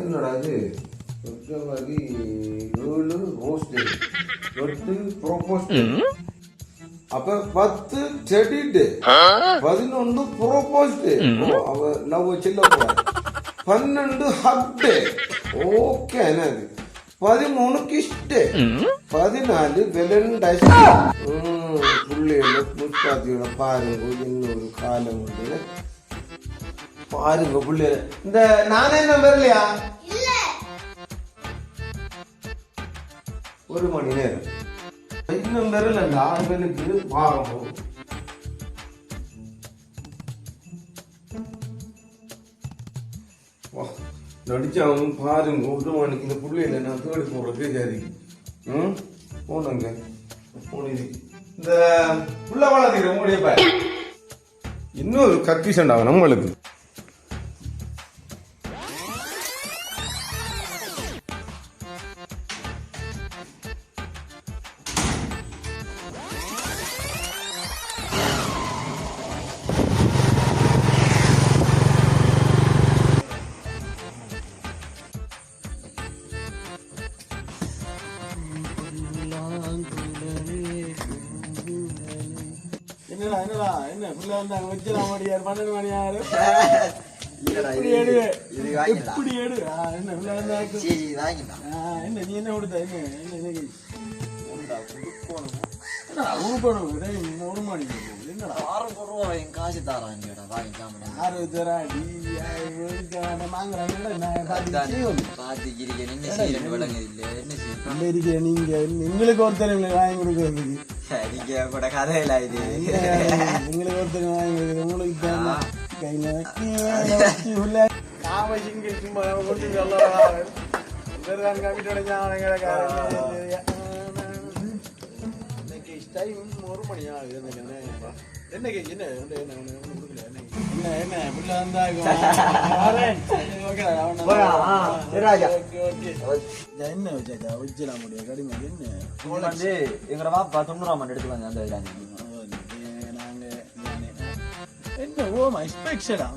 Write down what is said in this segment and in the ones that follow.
என்னடாது பிப்ரவரி 7 rose டே 8 propose டே அப்ப 10 teddy டே 11 propose டே அவ love செல்ல போறா 12 ஹக் டே ஓகே என்னது 13 கிஸ் டே 14 வேலண்டைன்ஸ் புள்ளையோட முஸ்தாதியோட பாருங்க இன்னொரு காலம் உண்டு பாருங்க புள்ளைய இந்த நானே நம்பர் இல்லையா ஒரு மணி நேரம் இன்னும் வரலண்டா அவனுக்கு வாரம் நடிச்சாவும் பாருங்க ஒரு மணிக்கு இந்த புள்ளையில நான் தேடி போடுறது சரி போனங்க போனது இந்த புள்ள வளர்த்துக்கிற உங்களுடைய இன்னொரு கன்ஃபியூஷன் ஆகும் நம்மளுக்கு என்ன புள்ள வந்தாங்க வச்சுலாம் முடியாது 12 மணி ஆறு எப்படி எடு என்ன புள்ள வந்தாங்க என்ன நீ என்ன கொடுத்த என்ன ஒரு மணி காசு தாரான் நீங்க எங்களுக்கு ஒருத்தர் வாங்கி கொடுக்கறதுக்கு கூட கதையில இது உங்களுக்கு ஒருத்தர் வாங்கி கொடுக்குறது உங்களுக்கு சும்மா கொண்டு டைம் ஒரு மணி ஆகுது என்ன என்ன என்ன புள்ள வந்தா என்ன வச்சா வச்சிடலாம் முடியும் கடுமை என்ன வந்து எங்க வாப்பா 90 எடுத்து வந்து அந்த நாங்க என்ன ஓமா ஸ்பெஷலா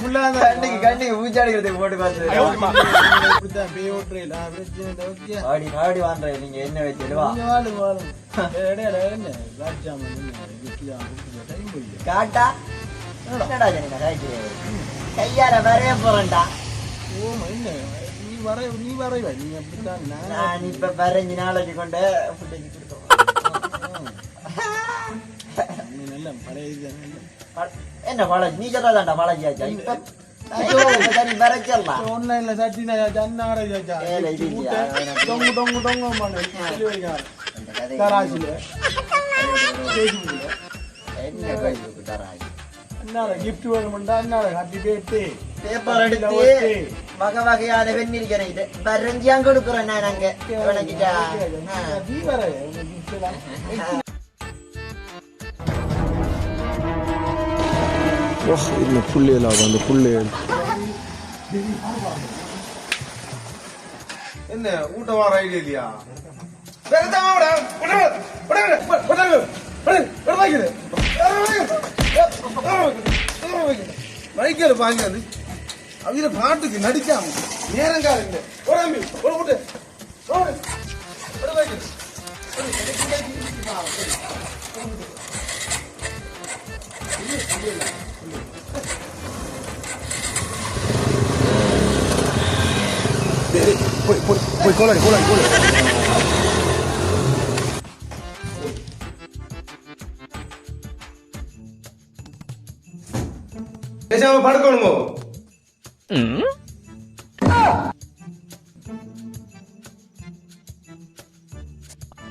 புள்ள கண்ணிக்கு கண்ணிக்கு ஊச்சாடிக்கிறதுக்கு போட்டு பார்த்து பே ஓட்டுறீல பிரச்சனை ஆடி ஆடி வாங்குற நீங்க என்ன வச்சிடுவா வாழும் வாழும் என்ன காட்டா என்னடா கையார வரைய போறேன்டா ஓமா என்ன நீ வரைவா நீ அப்படித்தான் நான் இப்ப வரைஞ்சி நாளைக்கு கொண்டு நல்ல பழைய என்ன பாலாஜி நீ சொல்றதாண்டா பாலாஜி ஆச்சா இப்ப ஆன்லைன்ல சட்டினா ஜன்னார டொங்கு டொங்கு டொங்கு அண்ணார கிஃப்ட் வேணும்டா அண்ணார ஹாப்பி பர்த்டே பேப்பர் எடுத்து வகை வகையான வெண்ணிருக்கிறேன் இது வரைஞ்சியாங்க கொடுக்குறேன் நான் அங்க நீ வர இந்த புள்ளையெல்லாம் அந்த புள்ளையல் என்ன ஊட்ட வார ஐடியா இல்லையா மைக்கேல பாங்காது அவங்க பாட்டுக்கு நடிக்காம நேரங்கால போய் கோலாடி கோலாடி கோலாடி பேசாம படுக்கணுமோ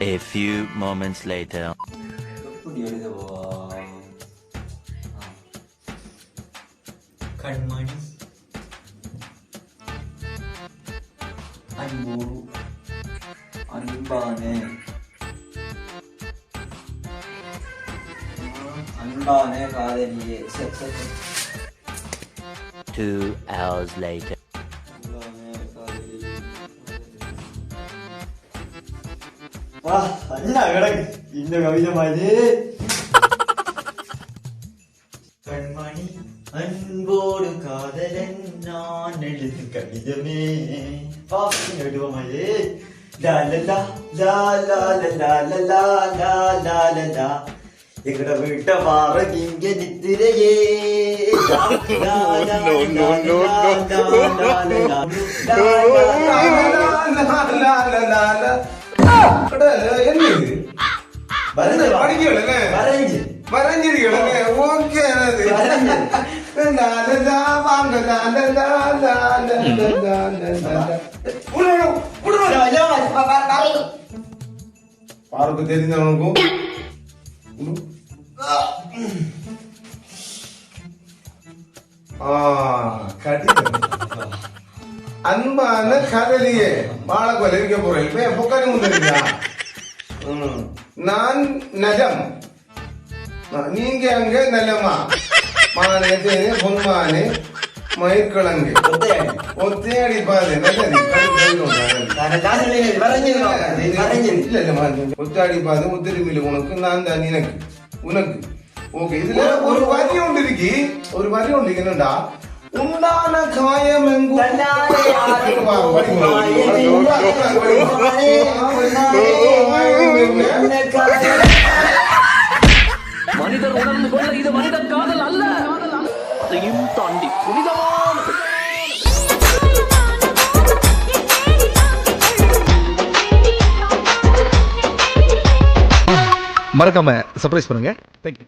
A few moments later. கண்மணி அன்பு அன்பானே அன்பானே காதலியே 2 hours later. என்ன கிடக்கு இந்த கவிதை மாதிரி கண்மணி அன்போடு காதலன் நான் எழுது கடிதமே எழுதுவோமே எங்கட வீட்ட வார இங்க நித்திரையே பாருக்கு தெரிஞ்சவனுக்கும் அன்பான காதலியே வாழ கொலைவிக்க போறேன் பொக்காரி முந்திருக்கா நான் நலம் நீங்க அங்க நலமா மானே தேனே பொன்மானே மயிர்கிழங்கு ஒத்தையடி பாரு ஒத்தாடி பாது முத்திருமில் உனக்கு நான் தான் எனக்கு உனக்கு ஓகே இதுல ஒரு வரி ஒன்று இருக்கு ஒரு வரி ஒன்று என்னடா உண்டான காயம் எங்கும் மனிதர் உணர்ந்து கொள்ள இது மனித காதல் அல்ல, அதையும் தாண்டி புனிதமானது. மறக்காம சர்ப்ரைஸ் பண்ணுங்க. தேங்க்யூ.